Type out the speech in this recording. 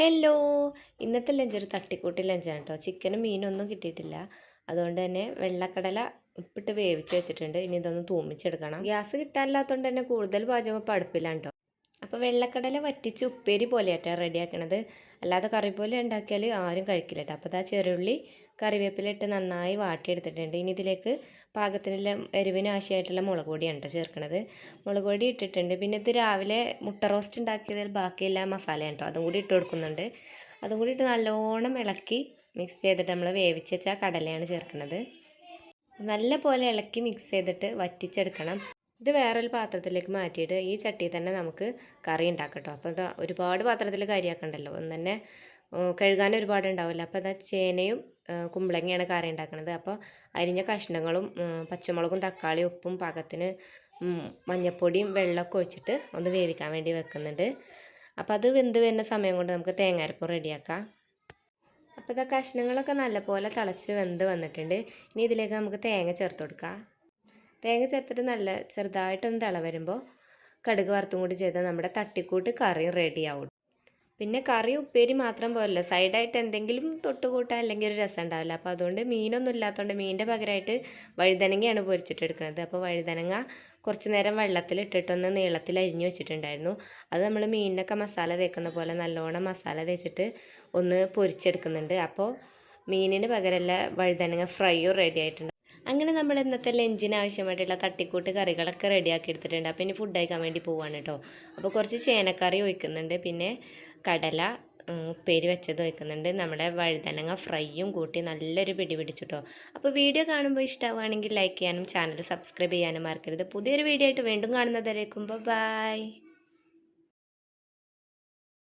Hello, ഇന്നത്തെ lunch ഒരു തട്ടിക്കൂട്ടി ലഞ്ചാണ് കേട്ടോ. ചിക്കനും മീനും ഒന്നും കിട്ടിയിട്ടില്ല. അതുകൊണ്ട് തന്നെ വെള്ളക്കടല ഉപ്പിട്ട് വേവിച്ച് വെച്ചിട്ടുണ്ട്. ഇനി ഇതൊന്ന് തൂമിച്ചെടുക്കണം. ഗ്യാസ് കിട്ടാനില്ലാത്തതുകൊണ്ട് തന്നെ കൂടുതൽ പാചകം ഇപ്പോൾ അടുപ്പിലാണ് കേട്ടോ. അപ്പോൾ വെള്ളക്കടല വറ്റിച്ച് ഉപ്പേരി പോലെയാട്ടോ റെഡിയാക്കണത്. അല്ലാതെ കറി പോലെ ഉണ്ടാക്കിയാൽ ആരും കഴിക്കില്ല കേട്ടോ. അപ്പോൾ ആ ചെറുള്ളി കറിവേപ്പിലിട്ട് നന്നായി വാട്ടിയെടുത്തിട്ടുണ്ട്. ഇനി ഇതിലേക്ക് പാകത്തിനുള്ള എരിവിന് ആവശ്യമായിട്ടുള്ള മുളക് പൊടിയാണ് കേട്ടോ ചേർക്കണത്. മുളക് പൊടി ഇട്ടിട്ടുണ്ട്. പിന്നെ ഇത് രാവിലെ മുട്ട റോസ്റ്റ് ഉണ്ടാക്കിയതിൽ ബാക്കിയെല്ലാം മസാലയാണ് കേട്ടോ. അതും കൂടി ഇട്ട് കൊടുക്കുന്നുണ്ട്. അതും കൂടി ഇട്ട് നല്ലോണം ഇളക്കി മിക്സ് ചെയ്തിട്ട് നമ്മൾ വേവിച്ച് വെച്ച കടലയാണ് ചേർക്കുന്നത്. നല്ല പോലെ ഇളക്കി മിക്സ് ചെയ്തിട്ട് വറ്റിച്ചെടുക്കണം. ഇത് വേറൊരു പാത്രത്തിലേക്ക് മാറ്റിയിട്ട് ഈ ചട്ടിയിൽ തന്നെ നമുക്ക് കറി ഉണ്ടാക്കാം കേട്ടോ. അപ്പോൾ ഇതാ ഒരുപാട് പാത്രത്തിൽ കറിയാക്കണ്ടല്ലോ, ഒന്ന് തന്നെ കഴുകാൻ ഒരുപാട് ഉണ്ടാവില്ല. അപ്പോൾ അതാ ചേനയും കുമ്പളങ്ങയാണ് കറി ഉണ്ടാക്കുന്നത്. അപ്പോൾ അരിഞ്ഞ കഷ്ണങ്ങളും പച്ചമുളകും തക്കാളിയും ഉപ്പും പാകത്തിന് മഞ്ഞൾപ്പൊടിയും വെള്ളമൊക്കെ ഒഴിച്ചിട്ട് ഒന്ന് വേവിക്കാൻ വേണ്ടി വെക്കുന്നുണ്ട്. അപ്പോൾ അത് വെന്ത് വരുന്ന സമയം കൊണ്ട് നമുക്ക് തേങ്ങാരപ്പം റെഡിയാക്കാം. അപ്പോൾ ഇതാ കഷ്ണങ്ങളൊക്കെ നല്ലപോലെ തിളച്ച് വെന്ത് വന്നിട്ടുണ്ട്. ഇനി ഇതിലേക്ക് നമുക്ക് തേങ്ങ ചേർത്ത് കൊടുക്കാം. തേങ്ങ ചേർത്തിട്ട് നല്ല ചെറുതായിട്ടൊന്ന് തിള വരുമ്പോൾ കടുക് വറുത്തും കൂടി ചെയ്താൽ നമ്മുടെ തട്ടിക്കൂട്ട് കറിയും റെഡിയാവും. പിന്നെ കറി ഉപ്പേരി മാത്രം പോരല്ലോ, സൈഡായിട്ട് എന്തെങ്കിലും തൊട്ടുകൂട്ടാൻ അല്ലെങ്കിൽ ഒരു രസം ഉണ്ടാവില്ല. അപ്പോൾ അതുകൊണ്ട് മീനൊന്നും ഇല്ലാത്തതുകൊണ്ട് മീനിൻ്റെ പകരമായിട്ട് വഴുതനങ്ങയാണ് പൊരിച്ചിട്ടെടുക്കുന്നത്. അപ്പോൾ വഴുതനങ്ങ കുറച്ച് നേരം വെള്ളത്തിലിട്ടിട്ടൊന്ന് നീളത്തിൽ അരിഞ്ഞു വെച്ചിട്ടുണ്ടായിരുന്നു. അത് നമ്മൾ മീനിനൊക്കെ മസാല തേക്കുന്ന പോലെ നല്ലോണം മസാല തേച്ചിട്ട് ഒന്ന് പൊരിച്ചെടുക്കുന്നുണ്ട്. അപ്പോൾ മീനിന് പകരമല്ല വഴുതനങ്ങ ഫ്രൈയും റെഡി ആയിട്ടുണ്ട്. അങ്ങനെ നമ്മൾ ഇന്നത്തെ ലഞ്ചിന് ആവശ്യമായിട്ടുള്ള തട്ടിക്കൂട്ട് കറികളൊക്കെ റെഡിയാക്കി എടുത്തിട്ടുണ്ട്. അപ്പോൾ ഇനി ഫുഡ് കഴിക്കാൻ വേണ്ടി പോവാണ് കേട്ടോ. അപ്പോൾ കുറച്ച് ചേനക്കറി ഒഴിക്കുന്നുണ്ട്, പിന്നെ കടല ഉപ്പേരി വെച്ചത് ഒഴിക്കുന്നുണ്ട്, നമ്മുടെ വഴുതനങ്ങ ഫ്രൈയും കൂട്ടി നല്ലൊരു പിടി പിടിച്ചിട്ടോ. അപ്പോൾ വീഡിയോ കാണുമ്പോൾ ഇഷ്ടമാവുകയാണെങ്കിൽ ലൈക്ക് ചെയ്യാനും ചാനൽ സബ്സ്ക്രൈബ് ചെയ്യാനും മറക്കരുത്. പുതിയൊരു വീഡിയോ ആയിട്ട് വീണ്ടും കാണുന്നതായിരിക്കും. ബൈ.